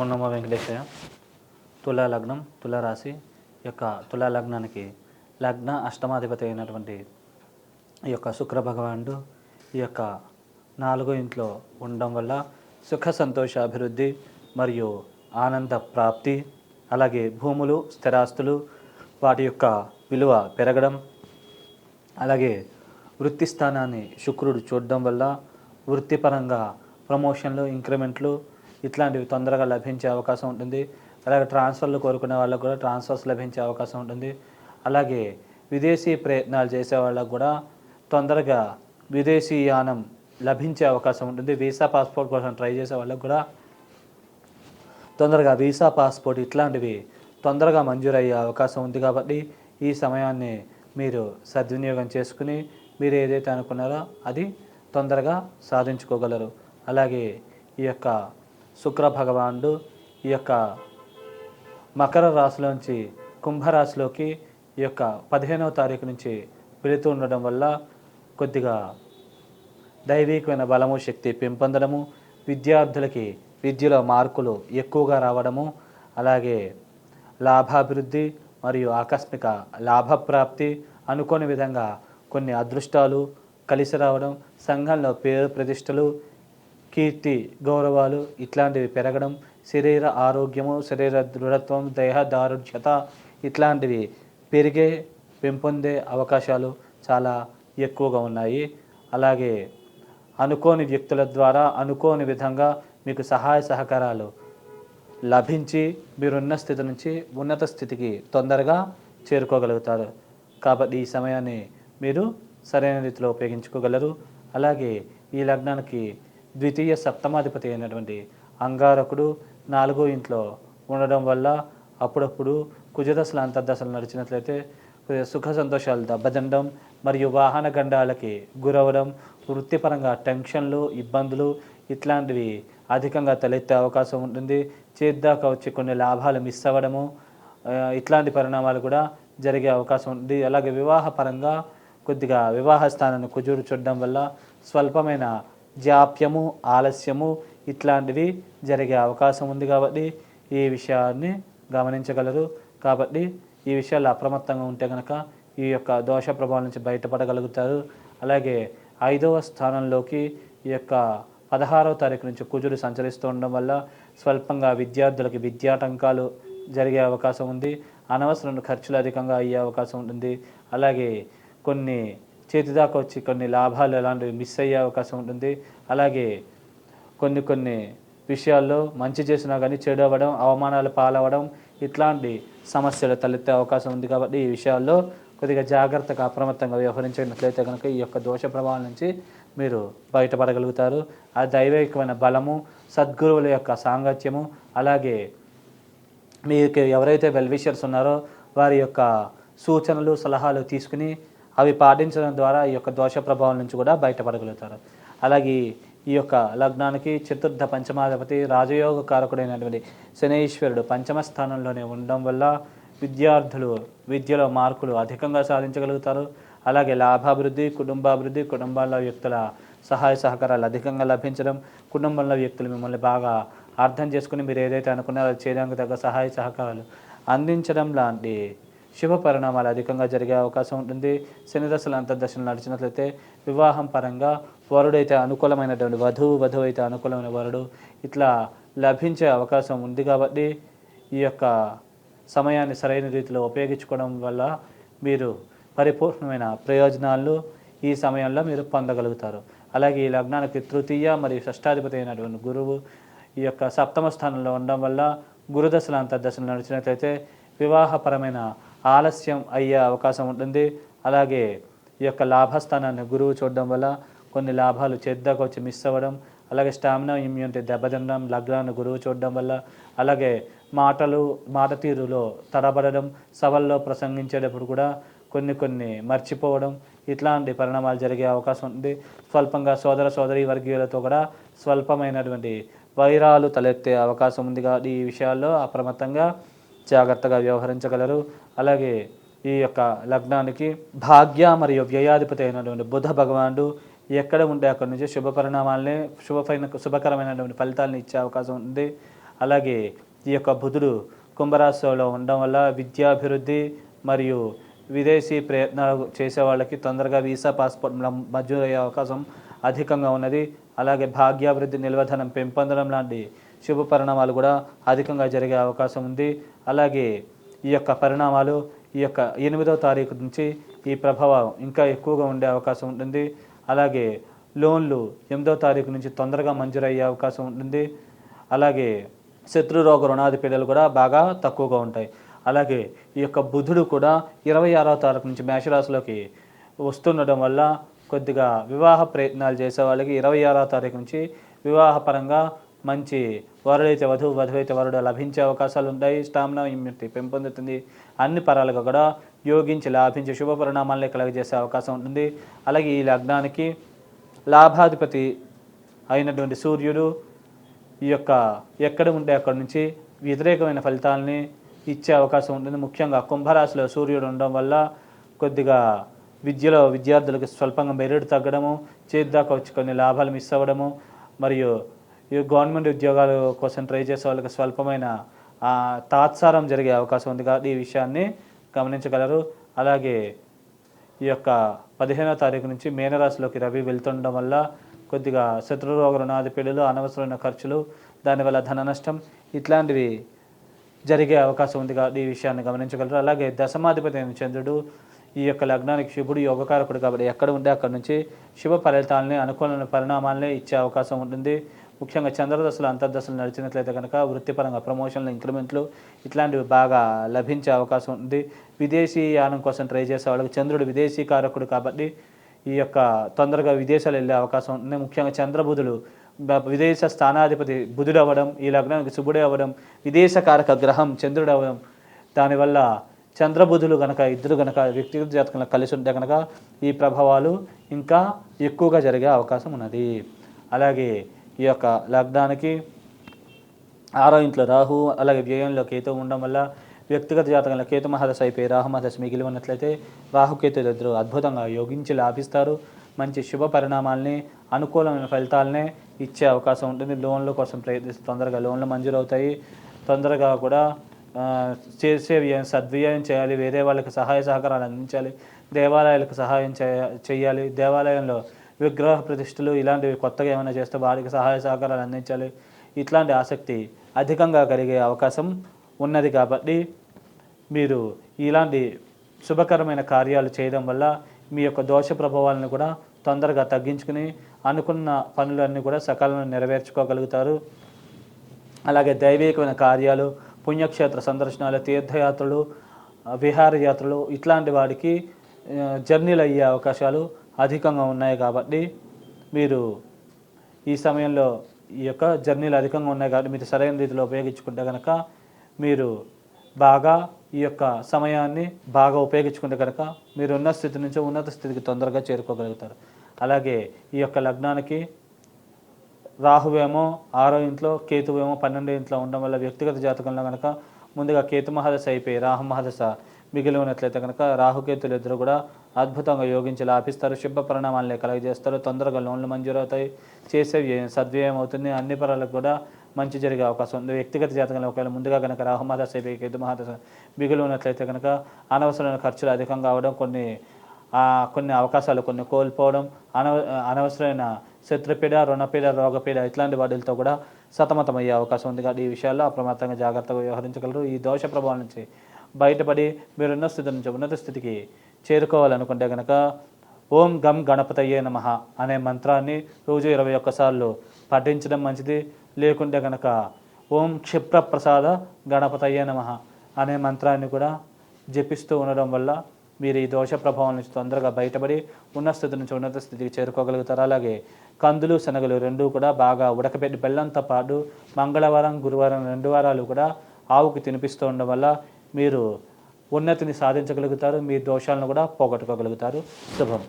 ఓం నమో వెంకటేశయ్య. తులా లగ్నం, తులారాశి యొక్క తులా లగ్నానికి లగ్న అష్టమాధిపతి అయినటువంటి ఈ యొక్క శుక్ర భగవానుడు ఈ యొక్క 4వ ఇంట్లో ఉండడం వల్ల సుఖ సంతోష అభివృద్ధి మరియు ఆనంద ప్రాప్తి, అలాగే భూములు, స్థిరాస్తులు వాటి యొక్క విలువ పెరగడం, అలాగే వృత్తి స్థానాన్ని శుక్రుడు చూడడం వల్ల వృత్తిపరంగా ప్రమోషన్లు, ఇంక్రిమెంట్లు ఇట్లాంటివి తొందరగా లభించే అవకాశం ఉంటుంది. అలాగే ట్రాన్స్ఫర్లు కోరుకునే వాళ్ళకు కూడా ట్రాన్స్ఫర్స్ లభించే అవకాశం ఉంటుంది. అలాగే విదేశీ ప్రయత్నాలు చేసే వాళ్ళకు కూడా తొందరగా విదేశీ యానం లభించే అవకాశం ఉంటుంది. వీసా పాస్పోర్ట్ కోసం ట్రై చేసే వాళ్ళకు కూడా తొందరగా వీసా పాస్పోర్ట్ ఇట్లాంటివి తొందరగా మంజూరయ్యే అవకాశం ఉంది. కాబట్టి ఈ సమయాన్ని మీరు సద్వినియోగం చేసుకుని మీరు ఏదైతే అనుకున్నారో అది తొందరగా సాధించుకోగలరు. అలాగే ఈ యొక్క శుక్ర భగవానుడు ఈ యొక్క మకర రాశిలోంచి కుంభరాశిలోకి ఈ యొక్క 15వ తారీఖు నుంచి వెళుతూ ఉండడం వల్ల కొద్దిగా దైవికమైన బలము, శక్తి పెంపొందడము, విద్యార్థులకి విద్యలో మార్కులు ఎక్కువగా రావడము, అలాగే లాభాభివృద్ధి మరియు ఆకస్మిక లాభప్రాప్తి, అనుకోని విధంగా కొన్ని అదృష్టాలు కలిసి రావడం, సంఘంలో పేరు ప్రతిష్టలు, కీర్తి గౌరవాలు ఇట్లాంటివి పెరగడం, శరీర ఆరోగ్యము, శరీర దృఢత్వం, దేహ దారుఢ్యత ఇట్లాంటివి పెంపొందే అవకాశాలు చాలా ఎక్కువగా ఉన్నాయి. అలాగే అనుకోని వ్యక్తుల ద్వారా అనుకోని విధంగా మీకు సహాయ సహకారాలు లభించి మీరున్న స్థితి నుంచి ఉన్నత స్థితికి తొందరగా చేరుకోగలుగుతారు. కాబట్టి ఈ సమయాన్ని మీరు సరైన రీతిలో ఉపయోగించుకోగలరు. అలాగే ఈ లగ్నానికి ద్వితీయ సప్తమాధిపతి అయినటువంటి అంగారకుడు 4వ ఇంట్లో ఉండడం వల్ల అప్పుడప్పుడు కుజదశలు, అంతర్దశలు నడిచినట్లయితే సుఖ సంతోషాలు దెబ్బతినడం మరియు వాహన గండాలకి గురవడం, వృత్తిపరంగా టెన్షన్లు, ఇబ్బందులు ఇట్లాంటివి అధికంగా తలెత్తే అవకాశం ఉంటుంది. చేద్దాకా వచ్చి కొన్ని లాభాలు మిస్ అవ్వడము ఇట్లాంటి పరిణామాలు కూడా జరిగే అవకాశం ఉంటుంది. అలాగే వివాహపరంగా కొద్దిగా వివాహ స్థానాన్ని కుజుడు చూడడం వల్ల స్వల్పమైన జాప్యము, ఆలస్యము ఇట్లాంటివి జరిగే అవకాశం ఉంది. కాబట్టి ఈ విషయాన్ని గమనించగలరు. కాబట్టి ఈ విషయాలు అప్రమత్తంగా ఉంటే కనుక ఈ యొక్క దోష ప్రభావం నుంచి బయటపడగలుగుతారు. అలాగే 5వ స్థానంలోకి ఈ యొక్క 16వ తారీఖు నుంచి కుజుడు సంచరిస్తూ ఉండడం వల్ల స్వల్పంగా విద్యార్థులకి విద్యాటంకాలు జరిగే అవకాశం ఉంది. అనవసరమైన ఖర్చులు అధికంగా అయ్యే అవకాశం ఉంటుంది. అలాగే కొన్ని చేతిదాకా వచ్చి కొన్ని లాభాలు అలాంటివి మిస్ అయ్యే అవకాశం ఉంటుంది. అలాగే కొన్ని విషయాల్లో మంచి చేసినా కానీ చెడు అవ్వడం, అవమానాలు పాలవడం ఇట్లాంటి సమస్యలు తలెత్తే అవకాశం ఉంది. కాబట్టి ఈ విషయాల్లో కొద్దిగా జాగ్రత్తగా అప్రమత్తంగా వ్యవహరించినట్లయితే కనుక ఈ యొక్క దోష ప్రభావం నుంచి మీరు బయటపడగలుగుతారు. ఆ దైవికమైన బలము, సద్గురువుల యొక్క సాంగత్యము, అలాగే మీకు ఎవరైతే వెల్విషర్స్ ఉన్నారో వారి యొక్క సూచనలు, సలహాలు తీసుకుని అవి పాటించడం ద్వారా ఈ యొక్క దోష ప్రభావం నుంచి కూడా బయటపడగలుగుతారు. అలాగే ఈ యొక్క లగ్నానికి చతుర్థ పంచమాధిపతి రాజయోగ కారకుడైనటువంటి శనీశ్వరుడు పంచమ స్థానంలోనే ఉండడం వల్ల విద్యార్థులు విద్యలో మార్కులు అధికంగా సాధించగలుగుతారు. అలాగే లాభాభివృద్ధి, కుటుంబాభివృద్ధి, కుటుంబాల్లో వ్యక్తుల సహాయ సహకారాలు అధికంగా లభించడం, కుటుంబంలో వ్యక్తులు మిమ్మల్ని బాగా అర్థం చేసుకుని మీరు ఏదైతే అనుకున్నారో అది చేయడానికి తగ్గ సహాయ సహకారాలు అందించడం లాంటి శుభ పరిణామాలు అధికంగా జరిగే అవకాశం ఉంటుంది. శనిదశలు, అంతర్దశలు నడిచినట్లయితే వివాహం పరంగా వరుడైతే అనుకూలమైనటువంటి వధువు అయితే అనుకూలమైన వరుడు ఇట్లా లభించే అవకాశం ఉంది. కాబట్టి ఈ యొక్క సమయాన్ని సరైన రీతిలో ఉపయోగించుకోవడం వల్ల మీరు పరిపూర్ణమైన ప్రయోజనాలు ఈ సమయంలో మీరు పొందగలుగుతారు. అలాగే ఈ లగ్నానికి తృతీయ మరియు షష్టాధిపతి అయినటువంటి గురువు ఈ యొక్క 7వ స్థానంలో ఉండడం వల్ల గురుదశలు, అంతర్దశలు నడిచినట్లయితే వివాహపరమైన ఆలస్యం అయ్యే అవకాశం ఉంటుంది. అలాగే ఈ యొక్క లాభస్థానాన్ని గురువు చూడడం వల్ల కొన్ని లాభాలు చేద్దాకా వచ్చి మిస్ అవ్వడం, అలాగే స్టామినా, ఇమ్యూనిటీ దెబ్బతినడం లగ్నాన్ని గురువు చూడడం వల్ల, అలాగే మాట తీరులో తడబడడం, సభల్లో ప్రసంగించేటప్పుడు కూడా కొన్ని మర్చిపోవడం ఇట్లాంటి పరిణామాలు జరిగే అవకాశం ఉంది. స్వల్పంగా సోదరి వర్గీయులతో కూడా స్వల్పమైనటువంటి వైరాలు తలెత్తే అవకాశం ఉంది. కాబట్టి ఈ విషయాల్లో అప్రమత్తంగా జాగ్రత్తగా వ్యవహరించగలరు. అలాగే ఈ యొక్క లగ్నానికి భాగ్య మరియు వ్యయాధిపతి అయినటువంటి బుధ భగవానుడు ఎక్కడ ఉంటే అక్కడి నుంచి శుభకరమైనటువంటి ఫలితాలను ఇచ్చే అవకాశం ఉంది. అలాగే ఈ యొక్క బుధుడు కుంభరాశిలో ఉండడం వల్ల విద్యాభివృద్ధి మరియు విదేశీ ప్రయత్నాలు చేసే వాళ్ళకి తొందరగా వీసా పాస్పోర్ట్ మంజూరయ్యే అవకాశం అధికంగా ఉన్నది. అలాగే భాగ్యాభివృద్ధి, నిల్వధనం పెంపొందడం లాంటి శుభ పరిణామాలు కూడా అధికంగా జరిగే అవకాశం ఉంది. అలాగే ఈ యొక్క పరిణామాలు ఈ యొక్క 8వ తారీఖు నుంచి ఈ ప్రభావం ఇంకా ఎక్కువగా ఉండే అవకాశం ఉంటుంది. అలాగే లోన్లు 8వ తారీఖు నుంచి తొందరగా మంజూరయ్యే అవకాశం ఉంటుంది. అలాగే శత్రురోగ రుణాది పీడలు కూడా బాగా తక్కువగా ఉంటాయి. అలాగే ఈ యొక్క బుధుడు కూడా 26వ తారీఖు నుంచి మేషరాశిలోకి వస్తుండడం వల్ల కొద్దిగా వివాహ ప్రయత్నాలు చేసే వాళ్ళకి 26వ తారీఖు నుంచి వివాహపరంగా మంచి వరుడైతే వధువు, వధువైతే వరుడు లభించే అవకాశాలు ఉంటాయి. స్టామినా, ఇమ్యూనిటీ పెంపొందుతుంది. అన్ని పరాలుగా కూడా యోగించి లాభించే శుభ పరిణామాలనే కలుగజేసే అవకాశం ఉంటుంది. అలాగే ఈ లగ్నానికి లాభాధిపతి అయినటువంటి సూర్యుడు ఈ యొక్క ఎక్కడ ఉంటే అక్కడి నుంచి వ్యతిరేకమైన ఫలితాలని ఇచ్చే అవకాశం ఉంటుంది. ముఖ్యంగా కుంభరాశిలో సూర్యుడు ఉండడం వల్ల కొద్దిగా విద్యలో విద్యార్థులకు స్వల్పంగా మెరిట్ తగ్గడము, చేద్దాకా వచ్చి కొన్ని లాభాలు మిస్ అవ్వడము, మరియు ఈ గవర్నమెంట్ ఉద్యోగాల కోసం ట్రై చేసే వాళ్ళకి స్వల్పమైన తాత్సారం జరిగే అవకాశం ఉంది కాబట్టి ఈ విషయాన్ని గమనించగలరు. అలాగే ఈ యొక్క 15వ తారీఖు నుంచి మీనరాశిలోకి రవి వెళ్తుండడం వల్ల కొద్దిగా శత్రురోగ రుణాది పీడలు, అనవసరమైన ఖర్చులు, దానివల్ల ధన నష్టం ఇట్లాంటివి జరిగే అవకాశం ఉంది కాబట్టి ఈ విషయాన్ని గమనించగలరు. అలాగే దశమాధిపతి అయిన చంద్రుడు ఈ యొక్క లగ్నానికి శుభుడు, యోగకారకుడు కాబట్టి ఎక్కడ ఉంటే అక్కడ నుంచి శుభ ఫలితాలని, అనుకూలమైన పరిణామాలనే ఇచ్చే అవకాశం ఉంటుంది. ముఖ్యంగా చంద్రదశలు, అంతర్దశలు నడిచినట్లయితే కనుక వృత్తిపరంగా ప్రమోషన్లు, ఇంక్రిమెంట్లు ఇట్లాంటివి బాగా లభించే అవకాశం ఉంది. విదేశీ యానం కోసం ట్రై చేసే వాళ్ళకి చంద్రుడు విదేశీ కారకుడు కాబట్టి ఈ యొక్క తొందరగా విదేశాలు వెళ్ళే అవకాశం ఉంటుంది. ముఖ్యంగా చంద్రబుధులు విదేశ స్థానాధిపతి బుధుడు అవ్వడం, ఈ లగ్నానికి శుభుడే అవ్వడం, విదేశకారక గ్రహం చంద్రుడు అవ్వడం, దానివల్ల చంద్రబుధులు కనుక ఇద్దరు కనుక వ్యక్తిగత జాతకంలో కలిసి ఉంటే కనుక ఈ ప్రభావాలు ఇంకా ఎక్కువగా జరిగే అవకాశం ఉన్నది. అలాగే ఈ యొక్క లగ్నానికి 6వ ఇంట్లో రాహు, అలాగే వ్యయంలో కేతు ఉండడం వల్ల వ్యక్తిగత జాతకంలో కేతు మహాదశ అయిపోయి రాహు మహాదశ మిగిలి ఉన్నట్లయితే రాహుకేతులు ఇద్దరు అద్భుతంగా యోగించి లాభిస్తారు. మంచి శుభ పరిణామాలని, అనుకూలమైన ఫలితాలనే ఇచ్చే అవకాశం ఉంటుంది. లోన్ల కోసం ప్రయత్నిస్తే తొందరగా లోన్లు మంజూరు అవుతాయి. తొందరగా కూడా చేసే సద్వ్యయం చేయాలి. వేరే వాళ్ళకి సహాయ సహకారాలు అందించాలి. దేవాలయాలకు సహాయం చేయాలి. దేవాలయంలో విగ్రహ ప్రతిష్టలు ఇలాంటివి కొత్తగా ఏమైనా చేస్తే వారికి సహాయ సహకారాలు అందించాలి. ఇట్లాంటి ఆసక్తి అధికంగా కలిగే అవకాశం ఉన్నది కాబట్టి మీరు ఇలాంటి శుభకరమైన కార్యాలు చేయడం వల్ల మీ యొక్క దోష ప్రభావాలను కూడా తొందరగా తగ్గించుకుని అనుకున్న పనులన్నీ కూడా సకాలంలో నెరవేర్చుకోగలుగుతారు. అలాగే దైవికమైన కార్యాలు, పుణ్యక్షేత్ర సందర్శనాలు, తీర్థయాత్రలు, విహారయాత్రలు ఇట్లాంటి వాటికి జర్నీలు అయ్యే అవకాశాలు అధికంగా ఉన్నాయి కాబట్టి మీరు ఈ సమయంలో ఈ యొక్క జర్నీలు అధికంగా ఉన్నాయి కాబట్టి మీరు సరైన రీతిలో ఉపయోగించుకుంటే కనుక మీరు బాగా ఈ యొక్క సమయాన్ని బాగా ఉపయోగించుకుంటే కనుక మీరు ఉన్న స్థితి నుంచి ఉన్నత స్థితికి తొందరగా చేరుకోగలుగుతారు. అలాగే ఈ యొక్క లగ్నానికి రాహువేమో 6వ ఇంట్లో, కేతువేమో 12వ ఇంట్లో ఉండడం వల్ల వ్యక్తిగత జాతకంలో కనుక ముందుగా కేతు మహాదశ అయిపోయి రాహు మహాదశ మిగిలి ఉన్నట్లయితే కనుక రాహుకేతులు ఇద్దరు కూడా అద్భుతంగా యోగించి లాభిస్తారు. శుభ పరిణామాలనే కలగజేస్తారు. తొందరగా లోన్లు మంజూరు అవుతాయి. చేసే సద్వ్యయం అవుతుంది. అన్ని పరాలకు కూడా మంచి జరిగే అవకాశం ఉంది. వ్యక్తిగత జాతకంలో ఒకవేళ ముందుగా కనుక రాహు మహాదశ అయిపోయి కేతు మహాదశ మిగిలి ఉన్నట్లయితే కనుక అనవసరమైన ఖర్చులు అధికంగా అవడం, కొన్ని అవకాశాలు కొన్ని కోల్పోవడం, అనవసరమైన శత్రుపీడ, రుణపీడ, రోగపీడ ఇట్లాంటి వాటితో కూడా సతమతమయ్యే అవకాశం ఉంది. కాబట్టి ఈ విషయాల్లో అప్రమత్తంగా జాగ్రత్తగా వ్యవహరించగలరు. ఈ దోష ప్రభావం నుంచి బయటపడి మీరున్న స్థితి నుంచి ఉన్నత స్థితికి చేరుకోవాలనుకుంటే కనుక ఓం గం గణపతయ్యే నమః అనే మంత్రాన్ని రోజు 21 సార్లు పఠించడం మంచిది. లేకుంటే కనుక ఓం క్షిప్రప్రసాద గణపతయ్యే నమః అనే మంత్రాన్ని కూడా జపిస్తూ ఉండడం వల్ల మీరు ఈ దోష ప్రభావం నుంచి తొందరగా బయటపడి ఉన్న స్థితి నుంచి ఉన్నత స్థితికి చేరుకోగలుగుతారు. అలాగే కందులు, శనగలు రెండూ కూడా బాగా ఉడకబెట్టి బెల్లంతో పాటు మంగళవారం, గురువారం 2 వారాలు కూడా ఆవుకి తినిపిస్తూ ఉండడం వల్ల మీరు ఉన్నతిని సాధించగలుగుతారు. మీ దోషాలను కూడా పోగొట్టుకోగలుగుతారు. శుభం.